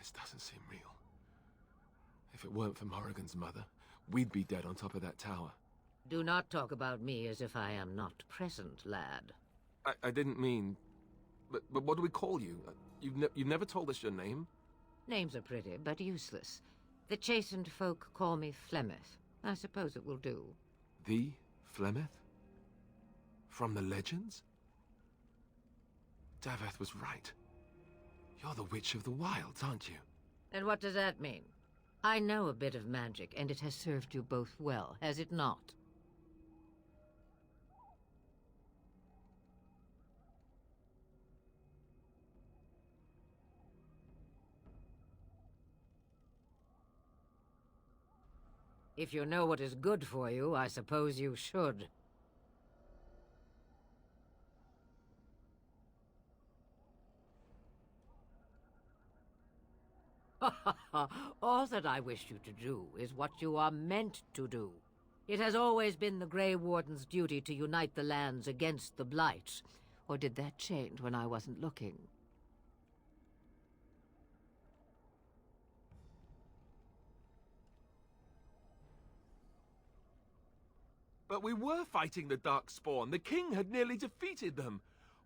This doesn't seem real. If it weren't for Morrigan's mother, we'd be dead on top of that tower. Do not talk about me as if I am not present, lad. I didn't mean... But what do we call you? You've never told us your name? Names are pretty, but useless. The chastened folk call me Flemeth. I suppose it will do. The Flemeth? From the legends? Daveth was right. You're the Witch of the Wilds, aren't you? And what does that mean? I know a bit of magic, and it has served you both well, has it not? If you know what is good for you, I suppose you should. All that I wish you to do is what you are meant to do. It has always been the Grey Warden's duty to unite the lands against the Blight. Or did that change when I wasn't looking? But we were fighting the Darkspawn. The king had nearly defeated them.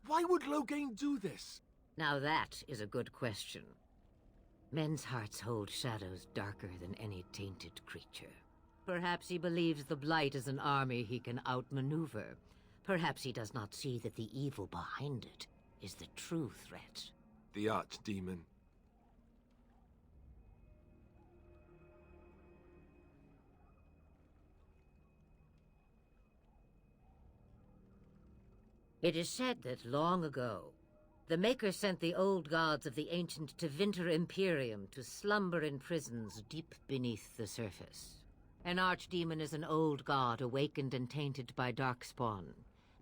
Why would Loghain do this? Now that is a good question. Men's hearts hold shadows darker than any tainted creature. Perhaps he believes the Blight is an army he can outmaneuver. Perhaps he does not see that the evil behind it is the true threat. The Archdemon. It is said that long ago, the Maker sent the old gods of the ancient Tevinter Imperium to slumber in prisons deep beneath the surface. An archdemon is an old god awakened and tainted by Darkspawn.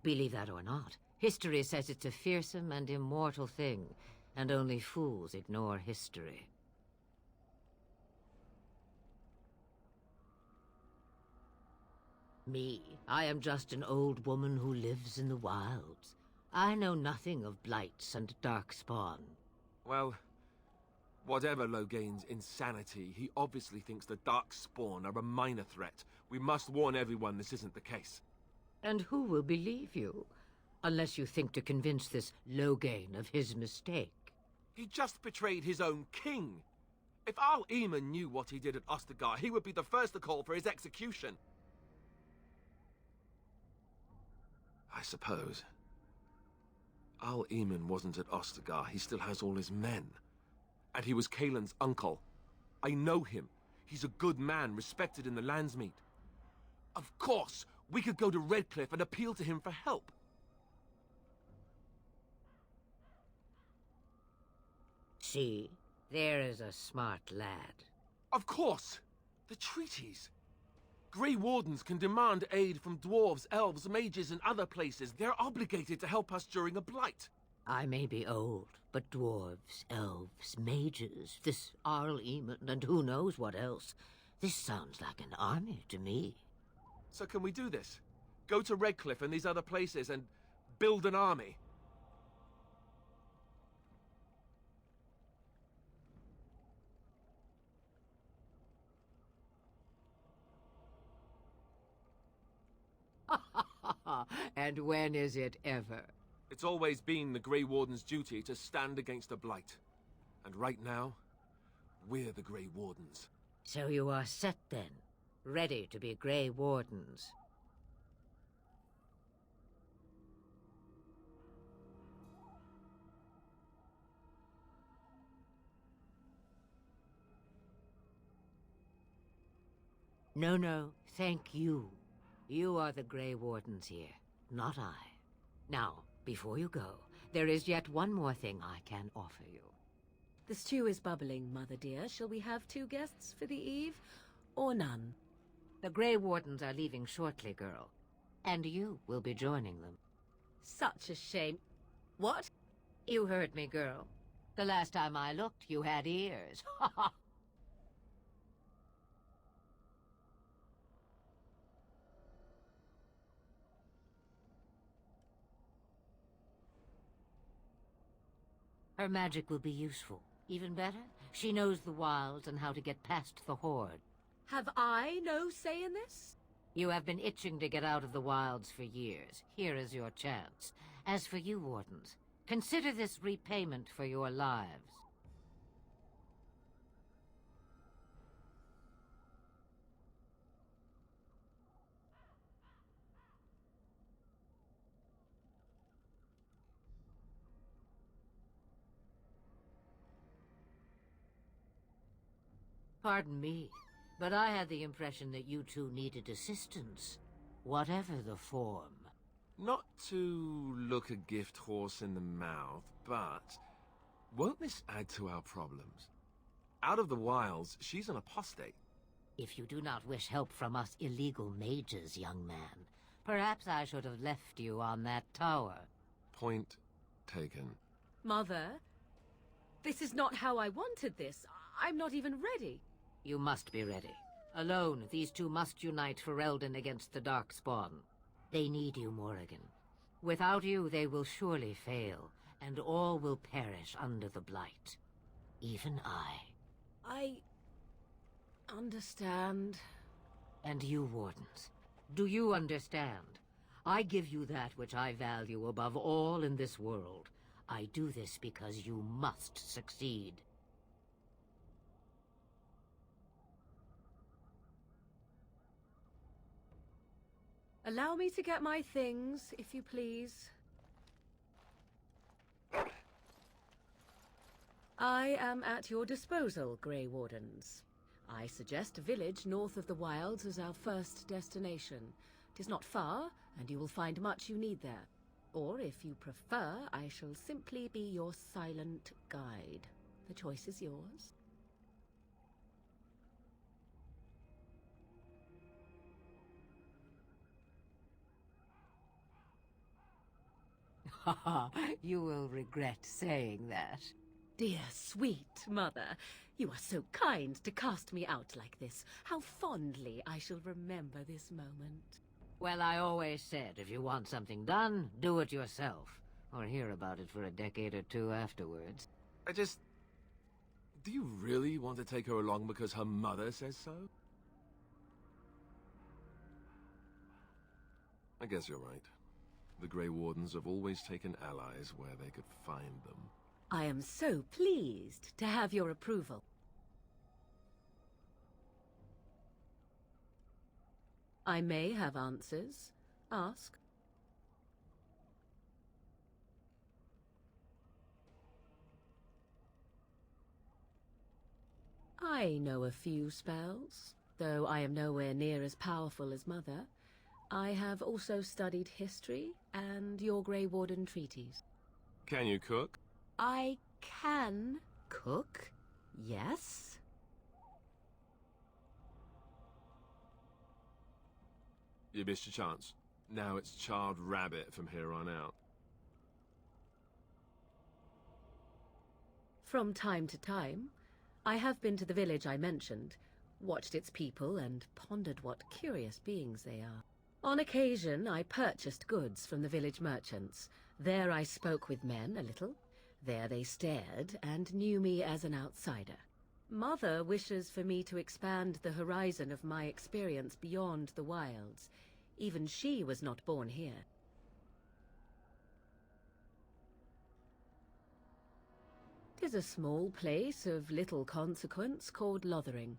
Believe that or not, history says it's a fearsome and immortal thing, and only fools ignore history. Me, I am just an old woman who lives in the wilds. I know nothing of blights and Darkspawn. Well, whatever Loghain's insanity, he obviously thinks the Darkspawn are a minor threat. We must warn everyone this isn't the case. And who will believe you? Unless you think to convince this Loghain of his mistake. He just betrayed his own king. If Al Eamon knew what he did at Ostagar, he would be the first to call for his execution. I suppose. Al Eamon wasn't at Ostagar. He still has all his men. And he was Kaelin's uncle. I know him. He's a good man, respected in the Landsmeet. Of course, we could go to Redcliffe and appeal to him for help. See, there is a smart lad. Of course! The treaties! Grey Wardens can demand aid from dwarves, elves, mages, and other places. They're obligated to help us during a blight. I may be old, but dwarves, elves, mages, this Arl Eamon, and who knows what else. This sounds like an army to me. So can we do this? Go to Redcliffe and these other places and build an army? And when is it ever? It's always been the Grey Warden's duty to stand against the Blight. And right now, we're the Grey Wardens. So you are set then, ready to be Grey Wardens. No, thank you. You are the Grey Wardens here, not I. Now, before you go, there is yet one more thing I can offer you. The stew is bubbling, Mother dear. Shall we have 2 guests for the eve, or none? The Grey Wardens are leaving shortly, girl. And you will be joining them. Such a shame. What? You heard me, girl. The last time I looked, you had ears. Ha ha! Her magic will be useful, Even better, she knows the wilds and how to get past the Horde. Have I no say in this? You have been itching to get out of the wilds for years. Here is your chance. As for you, Wardens, consider this repayment for your lives. Pardon me, but I had the impression that you two needed assistance, whatever the form. Not to look a gift horse in the mouth, but won't this add to our problems? Out of the wilds, she's an apostate. If you do not wish help from us illegal mages, young man, perhaps I should have left you on that tower. Point taken. Mother, this is not how I wanted this. I'm not even ready. You must be ready. Alone, these two must unite for Eldon against the Darkspawn. They need you, Morrigan. Without you, they will surely fail, and all will perish under the Blight. Even I understand. And you, Wardens, do you understand? I give you that which I value above all in this world. I do this because you must succeed. Allow me to get my things, if you please. I am at your disposal, Grey Wardens. I suggest a village north of the wilds as our first destination. 'Tis not far, and you will find much you need there. Or, if you prefer, I shall simply be your silent guide. The choice is yours. You will regret saying that. Dear, sweet mother, you are so kind to cast me out like this. How fondly I shall remember this moment. Well, I always said, if you want something done, do it yourself. Or hear about it for a decade or two afterwards. Do you really want to take her along because her mother says so? I guess you're right. The Grey Wardens have always taken allies where they could find them. I am so pleased to have your approval. I may have answers. Ask. I know a few spells, though I am nowhere near as powerful as Mother. I have also studied history and your Grey Warden treaties. Can you cook? I can cook, yes. You missed your chance. Now it's charred rabbit from here on out. From time to time, I have been to the village I mentioned, watched its people, and pondered what curious beings they are. On occasion, I purchased goods from the village merchants. There I spoke with men a little. There they stared and knew me as an outsider. Mother wishes for me to expand the horizon of my experience beyond the wilds. Even she was not born here. "'Tis a small place of little consequence called Lothering.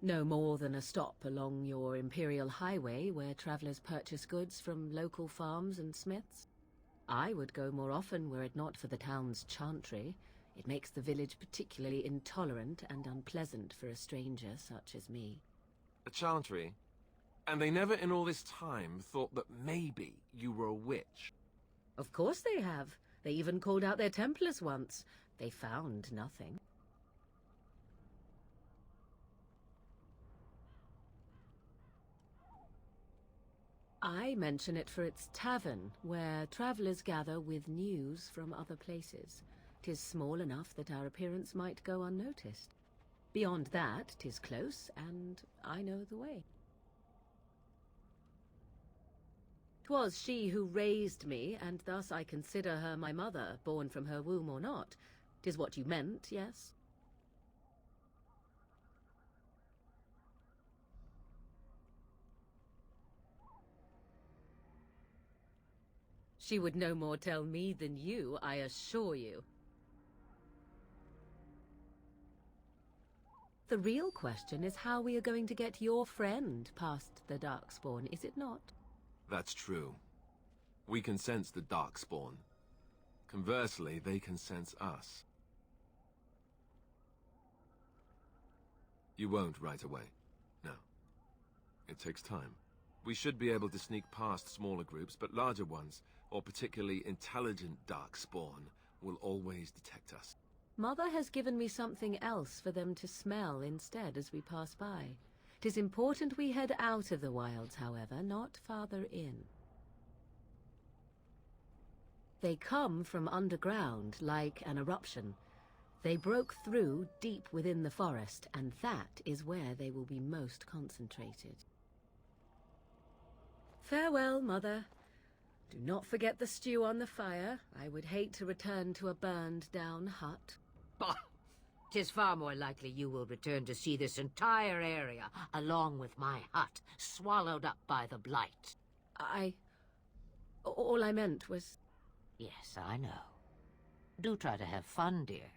No more than a stop along your Imperial Highway where travelers purchase goods from local farms and smiths. I would go more often were it not for the town's chantry. It makes the village particularly intolerant and unpleasant for a stranger such as me." A chantry? And they never in all this time thought that maybe you were a witch? Of course they have. They even called out their Templars once. They found nothing. I mention it for its tavern, where travelers gather with news from other places. 'Tis small enough that our appearance might go unnoticed. Beyond that, 'tis close, and I know the way. 'Twas she who raised me, and thus I consider her my mother, born from her womb or not. 'Tis what you meant, yes? She would no more tell me than you, I assure you. The real question is how we are going to get your friend past the Darkspawn, is it not? That's true. We can sense the Darkspawn. Conversely, they can sense us. You won't right away. No. It takes time. We should be able to sneak past smaller groups, but larger ones, or particularly intelligent Darkspawn, will always detect us. Mother has given me something else for them to smell instead as we pass by. 'Tis important we head out of the wilds, however, not farther in. They come from underground, like an eruption. They broke through deep within the forest, and that is where they will be most concentrated. Farewell, Mother. Do not forget the stew on the fire. I would hate to return to a burned-down hut. Bah! 'Tis far more likely you will return to see this entire area, along with my hut, swallowed up by the blight. All I meant was... Yes, I know. Do try to have fun, dear.